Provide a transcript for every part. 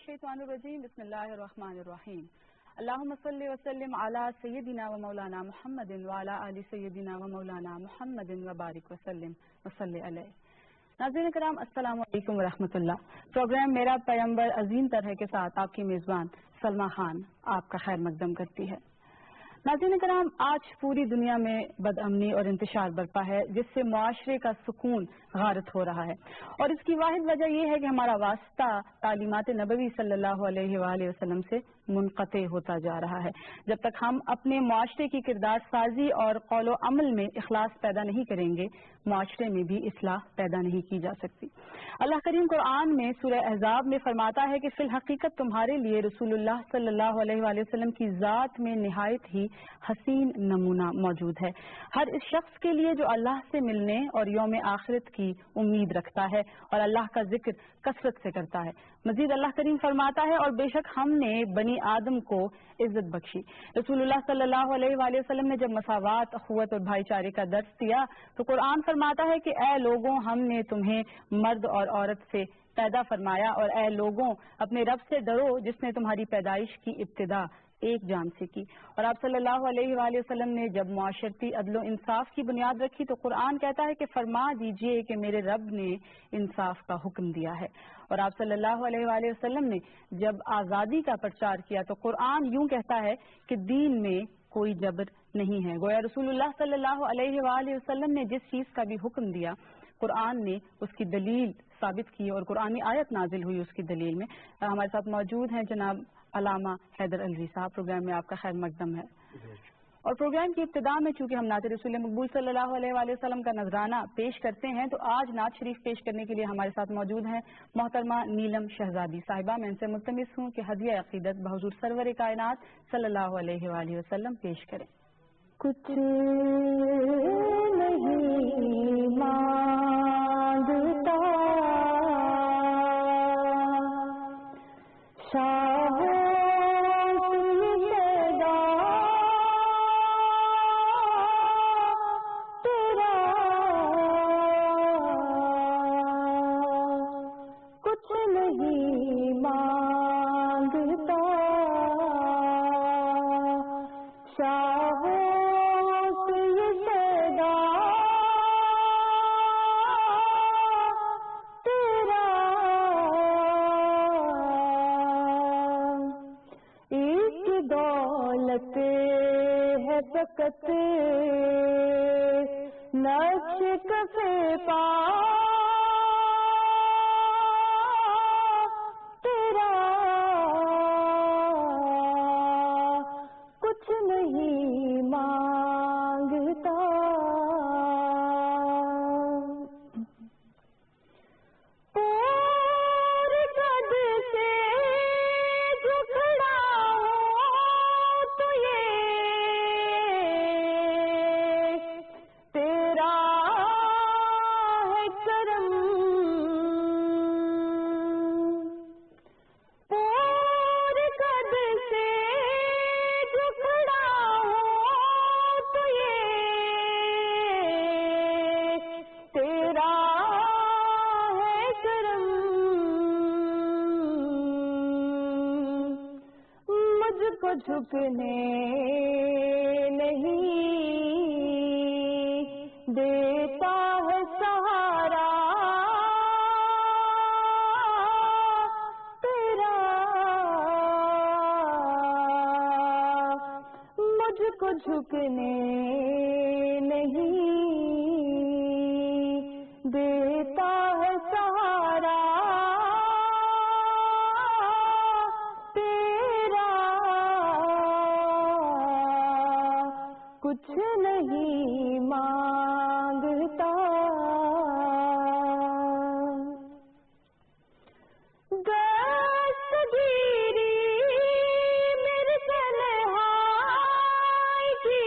الشیطان الرجیم بسم اللہ الرحمن الرحیم اللہم صلی وسلم علی سیدنا و مولانا محمد وعلی آل سیدنا و مولانا محمد وبارک وسلم وصلی علیہ. ناظرین کرام السلام علیکم ورحمۃ اللہ. پروگرام میرا پیغمبر عظیم طرح کے ساتھ آپ کی میزبان سلمہ خان آپ کا خیر مقدم کرتی ہے. ناظرین کرام آج پوری دنیا میں بد امنی اور انتشار برپا ہے جس سے معاشرے کا سکون غارت ہو رہا ہے اور اس کی واحد وجہ یہ ہے کہ ہمارا واسطہ تعلیمات نبوی صلی اللہ علیہ وآلہ وسلم سے منقطع ہوتا جا رہا ہے. جب تک ہم اپنے معاشرے کی کردار سازی اور قول و عمل میں اخلاص پیدا نہیں کریں گے معاشرے میں بھی اصلاح پیدا نہیں کی جا سکتی. اللہ کریم قرآن میں سورہ احزاب میں فرماتا ہے کہ فی الحقیقت تمہارے لیے رسول اللہ صلی اللہ علیہ وآلہ وسلم کی ذات میں نہایت ہی حسین نمونہ موجود ہے. ہر اس شخص کے لیے جو اللہ سے ملنے اور یوم آخرت کی امید رکھتا ہے اور اللہ کا ذکر کثرت سے کرتا ہے. مزید اللہ کریم فرماتا ہے اور بے شک ہم نے بنی آدم کو عزت بخشی. رسول اللہ صلی اللہ علیہ وآلہ وسلم نے جب مساوات، اخوت اور بھائی چارے کا درس دیا تو قرآن فرماتا ہے کہ اے لوگوں ہم نے تمہیں مرد اور عورت سے پیدا فرمایا اور اے لوگوں اپنے رب سے ڈرو جس نے تمہاری پیدائش کی ابتدا ایک جان سے کی. اور آپ صلی اللہ علیہ وآلہ وسلم نے جب معاشرتی عدل و انصاف کی بنیاد رکھی تو قرآن کہتا ہے کہ فرما دیجئے کہ میرے رب نے انصاف کا حکم دیا ہے. اور آپ صلی اللہ علیہ وآلہ وسلم نے جب آزادی کا پرچار کیا تو قرآن یوں کہتا ہے کہ دین میں کوئی جبر نہیں ہے. گویا رسول اللہ صلی اللہ علیہ وآلہ وسلم نے جس چیز کا بھی حکم دیا قرآن نے اس کی دلیل ثابت کی اور قرآنی آیت نازل ہوئی اس کی دلیل میں. ہمارے ساتھ موجود ہیں جناب علامہ حیدر الوی صاحب. پروگرام میں آپ کا خیر مقدم ہے. اور پروگرام کی ابتدا میں چونکہ ہم نعت رسول مقبول صلی اللہ علیہ وآلہ وسلم کا نذرانہ پیش کرتے ہیں تو آج نعت شریف پیش کرنے کے لیے ہمارے ساتھ موجود ہیں محترمہ نیلم شہزادی صاحبہ. میں ان سے ملتمس ہوں کہ ہدیہ عقیدت بحضور سرور کائنات صلی اللہ علیہ وآلہ وسلم پیش کریں. کچھ نہیں مانگتا فقط نقش کفے پا تیرا کچھ نہیں مانگتا. جھکنے نہیں دیتا ہے سہارا تیرا مجھ کو جھکنے نہیں دیتا ہے سہارا کچھ نہیں مانگتا. دستگیری میرے تنہائی کی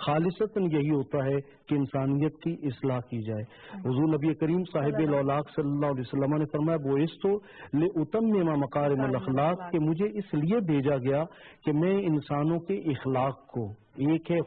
خالصتاً یہی ہوتا ہے کہ انسانیت کی اصلاح کی جائے. حضور نبی کریم صاحب الاولاق صلی اللہ علیہ وسلم نے فرمایا بعثت لأتمم مکارم الاخلاق، کہ مجھے اس لیے بھیجا گیا کہ میں انسانوں کے اخلاق کو، ایک ہے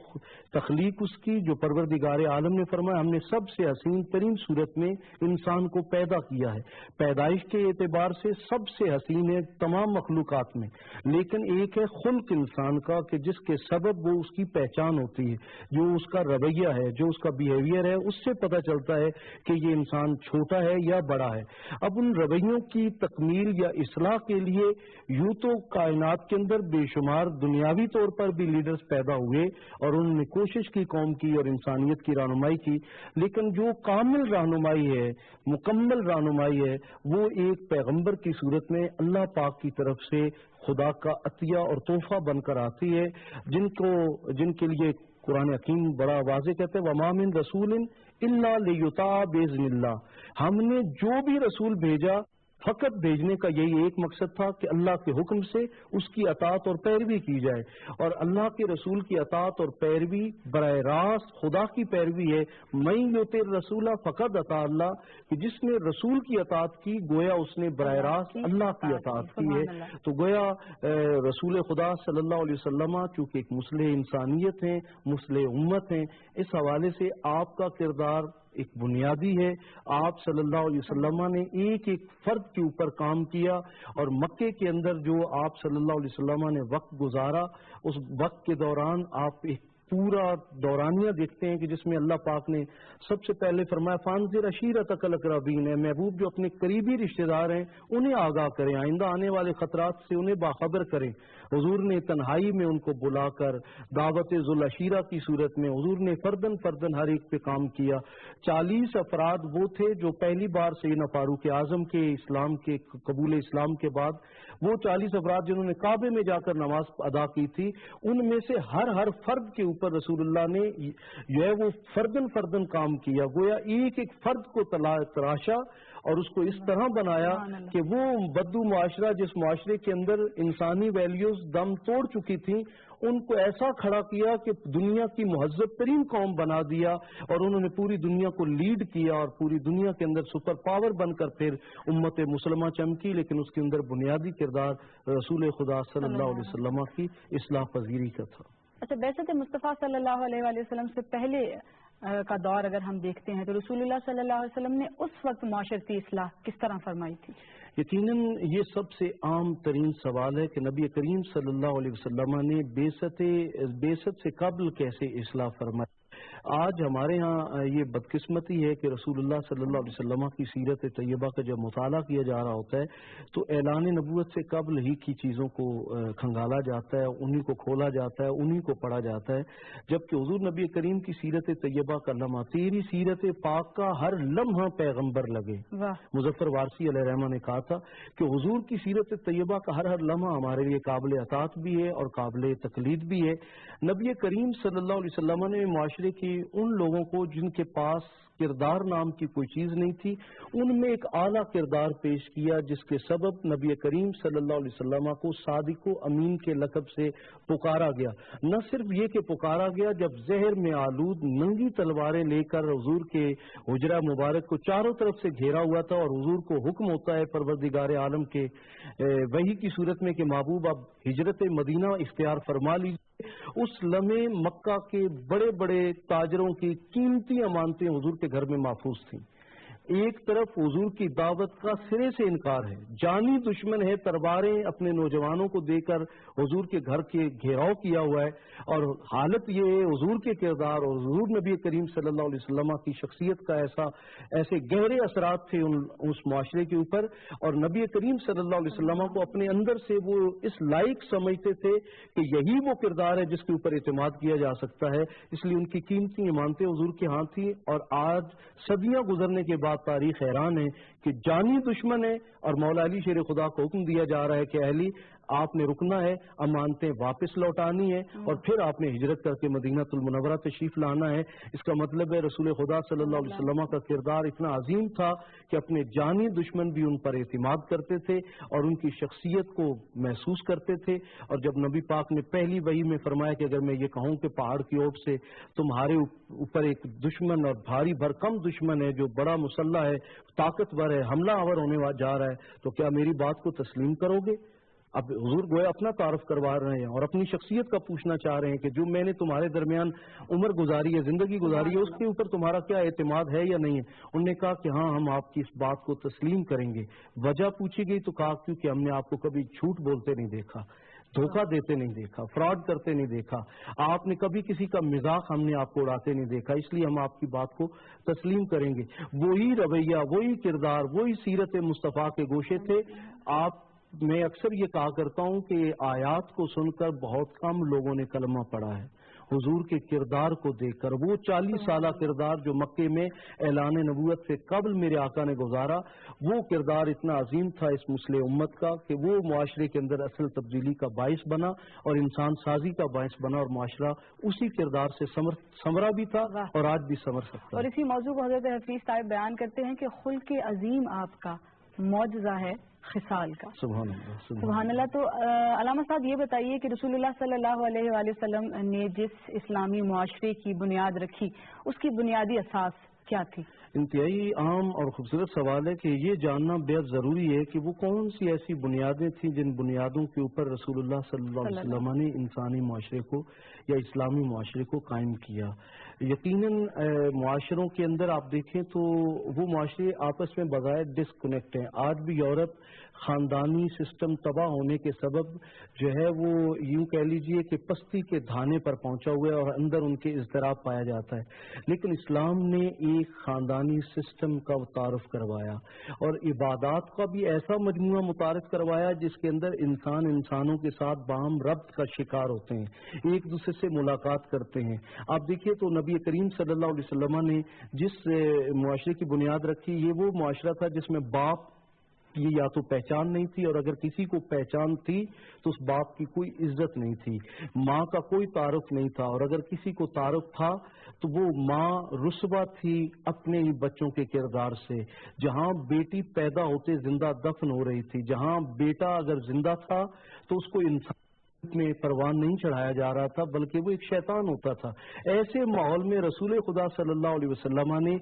تخلیق اس کی جو پروردگار عالم نے فرمایا ہم نے سب سے حسین ترین صورت میں انسان کو پیدا کیا ہے، پیدائش کے اعتبار سے سب سے حسین ہے تمام مخلوقات میں، لیکن ایک ہے خلق انسان کا کہ جس کے سبب وہ اس کی پہچان ہوتی ہے، جو اس کا رویہ ہے، جو اس کا بیہیویئر ہے، اس سے پتہ چلتا ہے کہ یہ انسان چھوٹا ہے یا بڑا ہے. اب ان رویوں کی تکمیل یا اصلاح کے لیے یوں تو کائنات کے اندر بے شمار دنیاوی طور پر بھی لیڈرز پیدا ہوئے اور انہوں نے کوشش کی قوم کی اور انسانیت کی رہنمائی کی، لیکن جو کامل رہنمائی ہے، مکمل رہنمائی ہے، وہ ایک پیغمبر کی صورت میں اللہ پاک کی طرف سے خدا کا عطیہ اور تحفہ بن کر آتی ہے، جن کے لیے قرآن حکیم بڑا واضح کہتے ہیں وَمَا مِن رَسُولٍ إِلَّا لِيُطَاعَ بِإِذْنِ اللَّهِ، ہم نے جو بھی رسول بھیجا فقط بھیجنے کا یہی ایک مقصد تھا کہ اللہ کے حکم سے اس کی اطاعت اور پیروی کی جائے، اور اللہ کے رسول کی اطاعت اور پیروی براہ راست خدا کی پیروی ہے. من یطع الرسول فقد اطاع اللہ، کہ جس نے رسول کی اطاعت کی گویا اس نے براہ راست اللہ کی اطاعت کی ہے. تو گویا رسول خدا صلی اللہ علیہ وسلم چونکہ ایک مصلح انسانیت ہیں، مصلح امت ہیں، اس حوالے سے آپ کا کردار ایک بنیادی ہے. آپ صلی اللہ علیہ وسلم نے ایک ایک فرد کے اوپر کام کیا، اور مکے کے اندر جو آپ صلی اللہ علیہ وسلم نے وقت گزارا، اس وقت کے دوران آپ ایک پورا دورانیہ دیکھتے ہیں کہ جس میں اللہ پاک نے سب سے پہلے فرمایا فانذر عشیرتک الاقربین، ہے محبوب جو اپنے قریبی رشتہ دار ہیں انہیں آگاہ کریں، آئندہ آنے والے خطرات سے انہیں باخبر کریں. حضور نے تنہائی میں ان کو بلا کر دعوت ذوالعشیرہ کی صورت میں حضور نے فردن فردن ہر ایک پہ کام کیا. 40 افراد وہ تھے جو پہلی بار سیدنا فاروق اعظم کے اسلام کے قبول اسلام کے بعد وہ 40 افراد جنہوں نے کعبے میں جا کر نماز ادا کی تھی، ان میں سے ہر فرد کے اوپر رسول اللہ نے جو ہے وہ فردن فردن کام کیا، گویا ایک ایک فرد کو تراشا اور اس کو اس طرح بنایا کہ وہ بدو معاشرہ جس معاشرے کے اندر انسانی ویلیوز دم توڑ چکی تھیں ان کو ایسا کھڑا کیا کہ دنیا کی مہذب ترین قوم بنا دیا، اور انہوں نے پوری دنیا کو لیڈ کیا اور پوری دنیا کے اندر سپر پاور بن کر پھر امت مسلمہ چمکی. لیکن اس کے اندر بنیادی کردار رسول خدا صلی اللہ علیہ وسلم کی اصلاح پذیری کا تھا. اچھا، بعثت مصطفیٰ صلی اللہ علیہ وآلہ وسلم سے پہلے کا دور اگر ہم دیکھتے ہیں تو رسول اللہ صلی اللہ علیہ وسلم نے اس وقت معاشرتی اصلاح کس طرح فرمائی تھی؟ یقیناً یہ سب سے عام ترین سوال ہے کہ نبی کریم صلی اللہ علیہ وسلم نے بعثت سے قبل کیسے اصلاح فرمائی. آج ہمارے ہاں یہ بدقسمتی ہے کہ رسول اللہ صلی اللہ علیہ وسلم کی سیرت طیبہ کا جب مطالعہ کیا جا رہا ہوتا ہے تو اعلان نبوت سے قبل ہی کی چیزوں کو کھنگالا جاتا ہے، انہی کو کھولا جاتا ہے، انہی کو پڑھا جاتا ہے، جبکہ حضور نبی کریم کی سیرت طیبہ کا لمحہ تیری سیرت پاک کا ہر لمحہ پیغمبر لگے. مظفر وارثی علیہ رحمہ نے کہا تھا کہ حضور کی سیرت طیبہ کا ہر لمحہ ہمارے لیے قابل اطاعت بھی ہے اور قابل تقلید بھی ہے. نبی کریم صلی اللہ علیہ وسلم نے معاشرے کی ان لوگوں کو جن کے پاس کردار نام کی کوئی چیز نہیں تھی ان میں ایک اعلیٰ کردار پیش کیا، جس کے سبب نبی کریم صلی اللہ علیہ وسلم کو صادق و امین کے لقب سے پکارا گیا. نہ صرف یہ کہ پکارا گیا، جب زہر میں آلود ننگی تلواریں لے کر حضور کے حجرہ مبارک کو چاروں طرف سے گھیرا ہوا تھا اور حضور کو حکم ہوتا ہے پروردگار عالم کے وحی کی صورت میں کہ محبوب اب ہجرت مدینہ اختیار فرما لیجیے. اس لمحے مکہ کے بڑے بڑے تاجروں کی قیمتی امانتیں حضور کے گھر میں محفوظ تھیں. ایک طرف حضور کی دعوت کا سرے سے انکار ہے، جانی دشمن ہے، تلواریں اپنے نوجوانوں کو دے کر حضور کے گھر کے گھیراؤ کیا ہوا ہے، اور حالت یہ ہے حضور کے کردار اور حضور نبی کریم صلی اللہ علیہ وسلم کی شخصیت کا ایسے گہرے اثرات تھے اس معاشرے کے اوپر، اور نبی کریم صلی اللہ علیہ وسلم کو اپنے اندر سے وہ اس لائق سمجھتے تھے کہ یہی وہ کردار ہے جس کے اوپر اعتماد کیا جا سکتا ہے. اس لیے ان کی قیمتی امانتیں حضور کے ہاں تھیں، اور آج صدیاں گزرنے کے بعد تاریخ حیران ہے کہ جانی دشمن ہے اور مولا علی شیر خدا کو حکم دیا جا رہا ہے کہ اہلی آپ نے رکنا ہے، امانتیں واپس لوٹانی ہے اور پھر آپ نے ہجرت کر کے مدینہ المنورہ تشریف لانا ہے۔ اس کا مطلب ہے رسول خدا صلی اللہ علیہ وسلم کا کردار اتنا عظیم تھا کہ اپنے جانی دشمن بھی ان پر اعتماد کرتے تھے اور ان کی شخصیت کو محسوس کرتے تھے۔ اور جب نبی پاک نے پہلی وحی میں فرمایا کہ اگر میں یہ کہوں کہ پہاڑ کی اوٹ سے تمہارے اوپر ایک دشمن اور بھاری بھرکم دشمن ہے جو بڑا مسلح ہے، طاقتور ہے، حملہ آور ہونے جا رہا ہے، تو کیا میری بات کو تسلیم کرو گے؟ اب حضور گویا اپنا تعارف کروا رہے ہیں اور اپنی شخصیت کا پوچھنا چاہ رہے ہیں کہ جو میں نے تمہارے درمیان عمر گزاری ہے، زندگی گزاری ہے، اس کے اوپر تمہارا کیا اعتماد ہے یا نہیں ہے؟ انہوں نے کہا کہ ہاں ہم آپ کی اس بات کو تسلیم کریں گے۔ وجہ پوچھی گئی تو کہا کیونکہ ہم نے آپ کو کبھی جھوٹ بولتے نہیں دیکھا، دھوکہ دیتے نہیں دیکھا، فراڈ کرتے نہیں دیکھا، آپ نے کبھی کسی کا مذاق ہم نے آپ کو اڑاتے نہیں دیکھا، اس لیے ہم آپ کی بات کو تسلیم کریں گے۔ وہی رویہ، وہی کردار، وہی سیرت مصطفیٰ کے گوشے تھے۔ میں اکثر یہ کہا کرتا ہوں کہ آیات کو سن کر بہت کم لوگوں نے کلمہ پڑھا ہے، حضور کے کردار کو دیکھ کر۔ وہ 40 سالہ کردار جو مکے میں اعلان نبوت سے قبل میرے آقا نے گزارا، وہ کردار اتنا عظیم تھا اس مسلح امت کا کہ وہ معاشرے کے اندر اصل تبدیلی کا باعث بنا اور انسان سازی کا باعث بنا، اور معاشرہ اسی کردار سے سمرا بھی تھا اور آج بھی سمر سکتا ہے۔ اور اسی موضوع کو حضرت حفیظ صاحب بیان کرتے ہیں کہ خلق عظیم آپ کا معجزہ ہے خصال کا۔ سبحان اللہ، سبحان اللہ۔ تو علامہ صاحب یہ بتائیے کہ رسول اللہ صلی اللہ علیہ وآلہ وسلم نے جس اسلامی معاشرے کی بنیاد رکھی، اس کی بنیادی اساس کیا تھی؟ انتہائی عام اور خوبصورت سوال ہے کہ یہ جاننا بہت ضروری ہے کہ وہ کون سی ایسی بنیادیں تھیں جن بنیادوں کے اوپر رسول اللہ صلی اللہ علیہ وسلم نے انسانی معاشرے کو یا اسلامی معاشرے کو قائم کیا۔ یقیناً معاشروں کے اندر آپ دیکھیں تو وہ معاشرے آپس میں بغیر ڈسکنیکٹ ہیں۔ آج بھی یورپ خاندانی سسٹم تباہ ہونے کے سبب جو ہے وہ یوں کہہ لیجئے کہ پستی کے دھانے پر پہنچا ہوا ہے اور اندر ان کے اضطراب پایا جاتا ہے، لیکن اسلام نے ایک خاندانی سسٹم کا تعارف کروایا اور عبادات کا بھی ایسا مجموعہ متعارف کروایا جس کے اندر انسان انسانوں کے ساتھ باہم ربط کا شکار ہوتے ہیں، ایک دوسرے سے ملاقات کرتے ہیں۔ آپ دیکھیے تو نبی کریم صلی اللہ علیہ وسلم نے جس معاشرے کی بنیاد رکھی، یہ وہ معاشرہ تھا جس میں باپ کی یا تو پہچان نہیں تھی، اور اگر کسی کو پہچان تھی تو اس باپ کی کوئی عزت نہیں تھی، ماں کا کوئی تعارف نہیں تھا، اور اگر کسی کو تعارف تھا تو وہ ماں رسوا تھی اپنے ہی بچوں کے کردار سے۔ جہاں بیٹی پیدا ہوتے زندہ دفن ہو رہی تھی، جہاں بیٹا اگر زندہ تھا تو اس کو انسان میں پروان نہیں چڑھایا جا رہا تھا بلکہ وہ ایک شیطان ہوتا تھا۔ ایسے ماحول میں رسول خدا صلی اللہ علیہ وسلم نے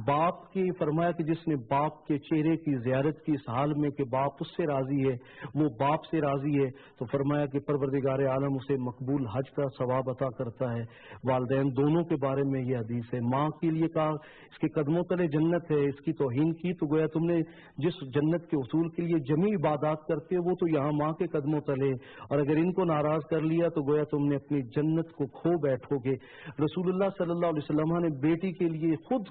باپ کی فرمایا کہ جس نے باپ کے چہرے کی زیارت کی اس حال میں کہ باپ اس سے راضی ہے، وہ باپ سے راضی ہے، تو فرمایا کہ پروردگار عالم اسے مقبول حج کا ثواب عطا کرتا ہے۔ والدین دونوں کے بارے میں یہ حدیث ہے۔ ماں کے لیے کہا اس کے قدموں تلے جنت ہے، اس کی توہین کی تو گویا تم نے جس جنت کے حصول کے لیے جمی عبادات کرتے ہو وہ تو یہاں ماں کے قدموں تلے، اور اگر ان کو ناراض کر لیا تو گویا تم نے اپنی جنت کو کھو بیٹھو گے۔ رسول اللہ صلی اللہ علیہ وسلم نے بیٹی کے لیے خود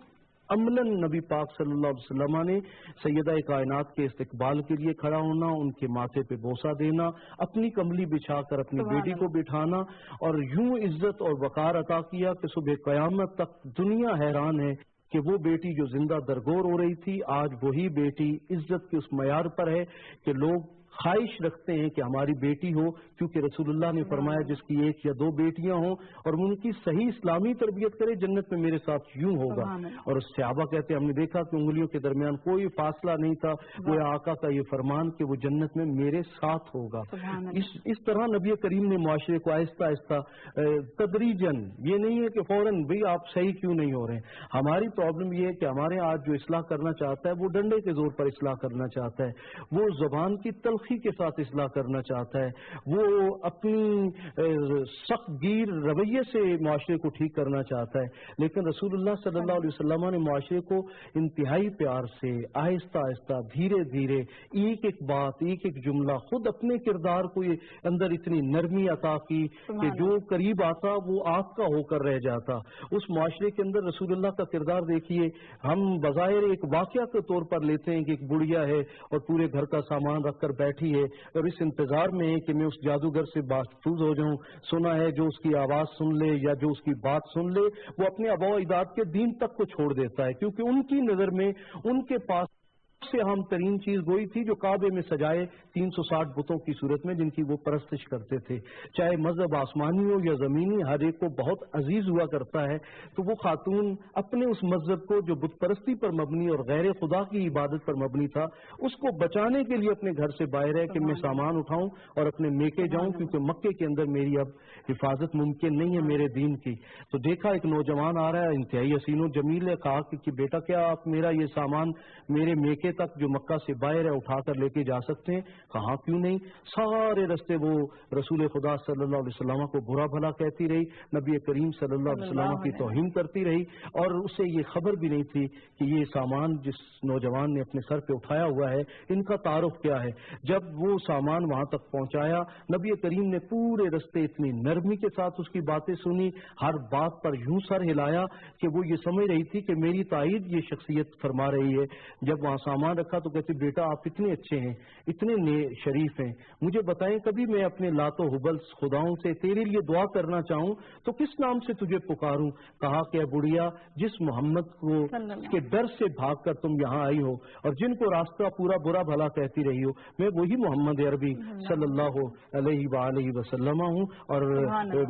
عملاً نبی پاک صلی اللہ علیہ وسلم نے سیدہ کائنات کے استقبال کے لیے کھڑا ہونا، ان کے ماتھے پہ بوسہ دینا، اپنی کملی بچھا کر اپنی بیٹی کو بٹھانا اور یوں عزت اور وقار عطا کیا کہ صبح قیامت تک دنیا حیران ہے کہ وہ بیٹی جو زندہ درگور ہو رہی تھی آج وہی بیٹی عزت کے اس معیار پر ہے کہ لوگ خواہش رکھتے ہیں کہ ہماری بیٹی ہو، کیونکہ رسول اللہ نے فرمایا جس کی ایک یا دو بیٹیاں ہوں اور ان کی صحیح اسلامی تربیت کرے جنت میں میرے ساتھ یوں ہوگا۔ اور صحابہ کہتے ہیں ہم نے دیکھا کہ انگلیوں کے درمیان کوئی فاصلہ نہیں تھا، وہ آقا کا یہ فرمان کہ وہ جنت میں میرے ساتھ ہوگا۔ اس طرح نبی کریم نے معاشرے کو آہستہ آہستہ تدریجاً، یہ نہیں ہے کہ فوراً بھئی آپ صحیح کیوں نہیں ہو رہے ہیں۔ ہماری پرابلم یہ ہے کہ ہمارے آج جو اصلاح کرنا چاہتا ہے وہ ڈنڈے کے زور پر اصلاح کرنا چاہتا ہے، وہ زبان کی تلخی کے ساتھ اصلاح کرنا چاہتا ہے، وہ اپنی سخت گیر رویے سے معاشرے کو ٹھیک کرنا چاہتا ہے، لیکن رسول اللہ صلی اللہ علیہ وسلم نے معاشرے کو انتہائی پیار سے آہستہ آہستہ دھیرے دھیرے ایک ایک بات، ایک ایک جملہ، خود اپنے کردار کو اندر اتنی نرمی عطا کی کہ جو قریب آتا وہ آپ کا ہو کر رہ جاتا۔ اس معاشرے کے اندر رسول اللہ کا کردار دیکھیے، ہم بظاہر ایک واقعہ کے طور پر لیتے ہیں کہ ایک بڑھیا ہے اور پورے گھر کا سامان رکھ کر بیٹھی ہے اور اس انتظار میں ہے کہ میں اس جادوگر سے محفوظ ہو جاؤں، سنا ہے جو اس کی آواز سن لے یا جو اس کی بات سن لے وہ اپنے آباء و اجداد کے دین تک کو چھوڑ دیتا ہے، کیونکہ ان کی نظر میں ان کے پاس سے اہم ترین چیز وہی تھی جو کعبے میں سجائے 360 بتوں کی صورت میں جن کی وہ پرستش کرتے تھے. چاہے مذہب آسمانی ہو یا زمینی، ہر ایک کو بہت عزیز ہوا کرتا ہے. تو وہ خاتون اپنے اس مذہب کو جو بت پرستی پر مبنی اور غیر خدا کی عبادت پر مبنی تھا، اس کو بچانے کے لیے اپنے گھر سے باہر ہے کہ میں سامان اٹھاؤں اور اپنے میکے جاؤں، کیونکہ مکے کے اندر میری اب حفاظت ممکن نہیں ہے میرے دین کی. تو دیکھا ایک نوجوان آ رہا ہے، انتہائی حسین و جمیل ہے. کہا کہ بیٹا کیا آپ میرا یہ سامان میرے میکے تک جو مکہ سے باہر ہے اٹھا کر لے کے جا سکتے ہیں؟ کہا کیوں نہیں. سارے رستے وہ رسول خدا صلی اللہ علیہ وسلم کو برا بھلا کہتی رہی، نبی کریم صلی اللہ علیہ وسلم کی توہین کرتی رہی، اور اسے یہ خبر بھی نہیں تھی کہ یہ سامان جس نوجوان نے اپنے سر پہ اٹھایا ہوا ہے ان کا تعارف کیا ہے. جب وہ سامان وہاں تک پہنچایا، نبی کریم نے پورے رستے اتنی نرمی کے ساتھ اس کی باتیں سنی، ہر بات پر یوں سر ہلایا کہ وہ یہ سمجھ رہی تھی کہ میری تائید یہ شخصیت فرما رہی ہے. جب وہاں سامان رکھا تو کہتی بیٹا آپ اتنے اچھے ہیں، اتنے شریف ہیں، مجھے بتائیں کبھی میں اپنے لات و حبل خداؤں سے تیرے لیے دعا کرنا چاہوں تو کس نام سے تجھے پکاروں؟ کہا کہ اے بڑھیا، جس محمد کو کے ڈر سے بھاگ کر تم یہاں آئی ہو اور جن کو راستہ پورا برا بھلا کہتی رہی ہو، میں وہی محمد عربی صلی اللہ علیہ وآلہ وسلم ہوں، اور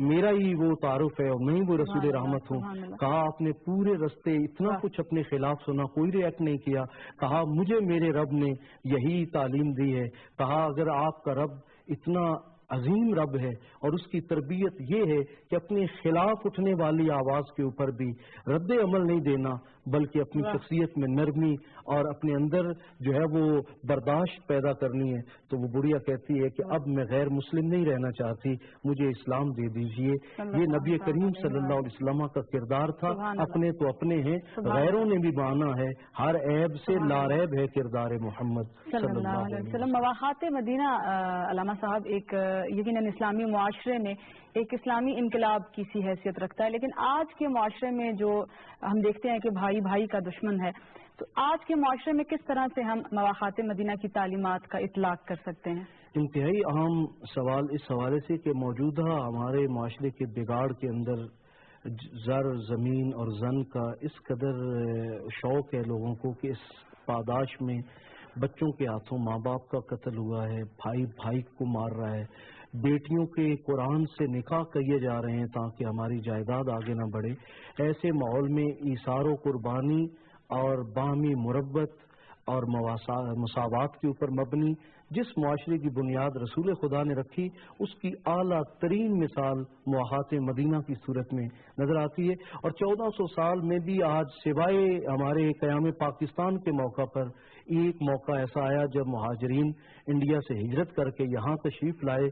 میرا ہی وہ تعارف ہے اور میں ہی وہ رسول رحمت ہوں. کہا آپ نے پورے رستے اتنا کچھ اپنے خلاف سنا، کوئی ریئیکٹ نہیں کیا. کہا مجھے میرے رب نے یہی تعلیم دی ہے. کہا اگر آپ کا رب اتنا عظیم رب ہے اور اس کی تربیت یہ ہے کہ اپنے خلاف اٹھنے والی آواز کے اوپر بھی رد عمل نہیں دینا، بلکہ اپنی شخصیت میں نرمی اور اپنے اندر جو ہے وہ برداشت پیدا کرنی ہے، تو وہ بڑھیا کہتی ہے کہ اب میں غیر مسلم نہیں رہنا چاہتی، مجھے اسلام دے دیجئے. یہ نبی کریم صلی اللہ علیہ وسلم کا کردار تھا. اپنے تو اپنے ہیں، غیروں نے بھی مانا ہے، ہر عیب سے لاریب ہے کردار محمد صلی اللہ علیہ وسلم. مواخات مدینہ علامہ صاحب ایک یقیناً اسلامی معاشرے میں ایک اسلامی انقلاب کی سی حیثیت رکھتا ہے، لیکن آج کے معاشرے میں جو ہم دیکھتے ہیں کہ بھائی بھائی کا دشمن ہے، تو آج کے معاشرے میں کس طرح سے ہم مواخات مدینہ کی تعلیمات کا اطلاق کر سکتے ہیں؟ انتہائی اہم سوال اس حوالے سے کہ موجودہ ہمارے معاشرے کے بگاڑ کے اندر زر، زمین اور زن کا اس قدر شوق ہے لوگوں کو کہ اس پاداش میں بچوں کے ہاتھوں ماں باپ کا قتل ہوا ہے، بھائی بھائی کو مار رہا ہے، بیٹیوں کے قرآن سے نکاح کیے جا رہے ہیں تاکہ ہماری جائیداد آگے نہ بڑھے. ایسے ماحول میں ایثار و قربانی اور باہمی مربت اور مساوات کے اوپر مبنی جس معاشرے کی بنیاد رسول خدا نے رکھی، اس کی اعلیٰ ترین مثال مواخات مدینہ کی صورت میں نظر آتی ہے. اور 1400 سال میں بھی آج سوائے ہمارے قیام پاکستان کے موقع پر ایک موقع ایسا آیا جب مہاجرین انڈیا سے ہجرت کر کے یہاں تشریف لائے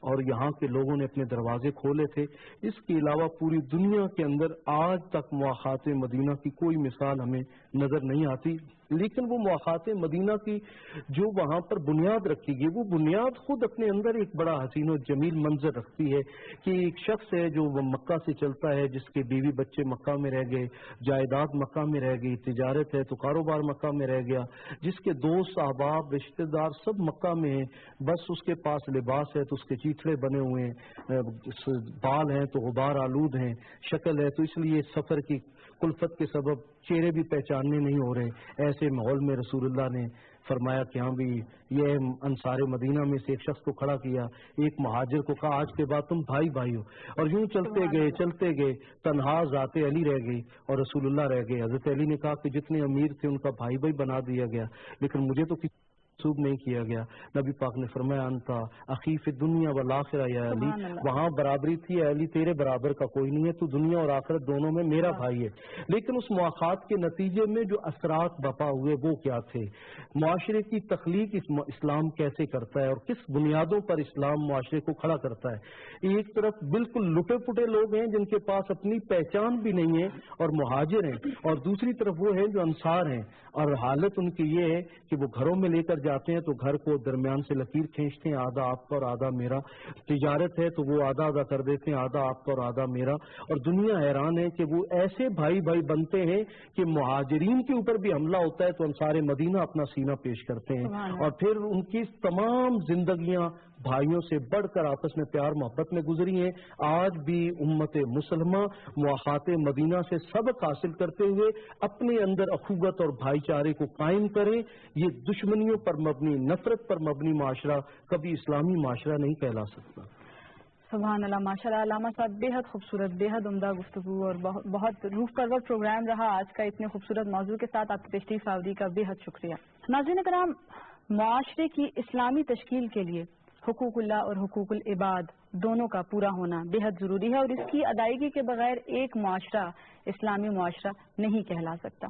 اور یہاں کے لوگوں نے اپنے دروازے کھولے تھے. اس کے علاوہ پوری دنیا کے اندر آج تک مواخات مدینہ کی کوئی مثال ہمیں نظر نہیں آتی. لیکن وہ مواخات مدینہ کی جو وہاں پر بنیاد رکھی گئی، وہ بنیاد خود اپنے اندر ایک بڑا حسین و جمیل منظر رکھتی ہے کہ ایک شخص ہے جو مکہ سے چلتا ہے، جس کے بیوی بچے مکہ میں رہ گئے، جائیداد مکہ میں رہ گئی، تجارت ہے تو کاروبار مکہ میں رہ گیا، جس کے دوست احباب رشتہ دار سب مکہ میں ہیں، بس اس کے پاس لباس ہے تو اس کے چیتڑے بنے ہوئے ہیں، بال ہیں تو غبار آلود ہیں، شکل ہے تو اس لیے سفر کی کلفت کے سبب چہرے بھی پہچاننے نہیں ہو رہے. ایسے ماحول میں رسول اللہ نے فرمایا کہ ہاں بھی یہ انصار مدینہ میں سے ایک شخص کو کھڑا کیا، ایک مہاجر کو کہا آج کے بعد تم بھائی بھائی ہو. اور یوں چلتے گئے تنہا ذات علی رہ گئی اور رسول اللہ رہ گئے. حضرت علی نے کہا کہ جتنے امیر تھے ان کا بھائی بھائی بنا دیا گیا، لیکن مجھے تو منسوب نہیں کیا گیا. نبی پاک نے فرمایا انتا اخی فی الدنیا والآخرہ یا علی، وہاں برابری تھی، علی تیرے برابر کا کوئی نہیں ہے، تو دنیا اور آخرت دونوں میں میرا بھائی ہے. لیکن اس مواخات کے نتیجے میں جو اثرات بپا ہوئے وہ کیا تھے؟ معاشرے کی تخلیق اسلام کیسے کرتا ہے اور کس بنیادوں پر اسلام معاشرے کو کھڑا کرتا ہے؟ ایک طرف بالکل لٹے پٹے لوگ ہیں جن کے پاس اپنی پہچان بھی نہیں ہے اور مہاجر ہیں، اور دوسری طرف وہ ہیں جو انصار ہیں، اور حالت ان کی یہ ہے کہ وہ گھروں میں لے کر جاتے ہیں تو گھر کو درمیان سے لکیر کھینچتے ہیں، آدھا آپ کا اور آدھا میرا. تجارت ہے تو وہ آدھا آدھا کر دیتے ہیں، آدھا آپ کا اور آدھا میرا. اور دنیا حیران ہے کہ وہ ایسے بھائی بھائی بنتے ہیں کہ مہاجرین کے اوپر بھی حملہ ہوتا ہے تو انصار مدینہ اپنا سینہ پیش کرتے ہیں، اور پھر ان کی تمام زندگیاں بھائیوں سے بڑھ کر آپس میں پیار محبت میں گزری ہیں. آج بھی امت مسلمہ مواخات مدینہ سے سبق حاصل کرتے ہوئے اپنے اندر اخوت اور بھائی چارے کو قائم کریں. یہ دشمنیوں پر مبنی، نفرت پر مبنی معاشرہ کبھی اسلامی معاشرہ نہیں کہلا سکتا. سبحان اللہ، ماشاء اللہ. علامہ صاحب بے حد خوبصورت، بے حد عمدہ گفتگو اور بہت روح پرور پروگرام رہا آج کا. اتنے خوبصورت موضوع کے ساتھ آپ کی تشریف آوری کا بے حد شکریہ. ناظرین کرام، معاشرے کی اسلامی تشکیل کے لیے حقوق اللہ اور حقوق العباد دونوں کا پورا ہونا بے حد ضروری ہے، اور اس کی ادائیگی کے بغیر ایک معاشرہ اسلامی معاشرہ نہیں کہلا سکتا.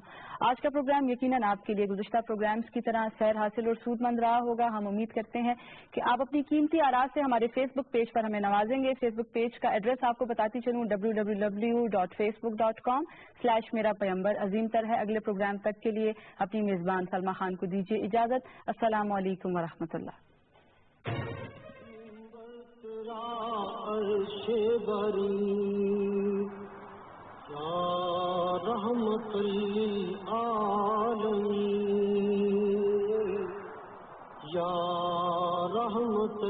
آج کا پروگرام یقیناً آپ کے لیے گزشتہ پروگرامز کی طرح خیر حاصل اور سود مند رہا ہوگا. ہم امید کرتے ہیں کہ آپ اپنی قیمتی آراء سے ہمارے فیس بک پیج پر ہمیں نوازیں گے. فیس بک پیج کا ایڈریس آپ کو بتاتی چلوں، www.facebook.com/میرا پیمبر عظیم تر ہے. اگلے پروگرام تک کے لیے اپنی میزبان سلمہ خان کو دیجیے اجازت. السلام علیکم ورحمۃ اللہ. عرش بری یا رحمت للعالمین یا رحمت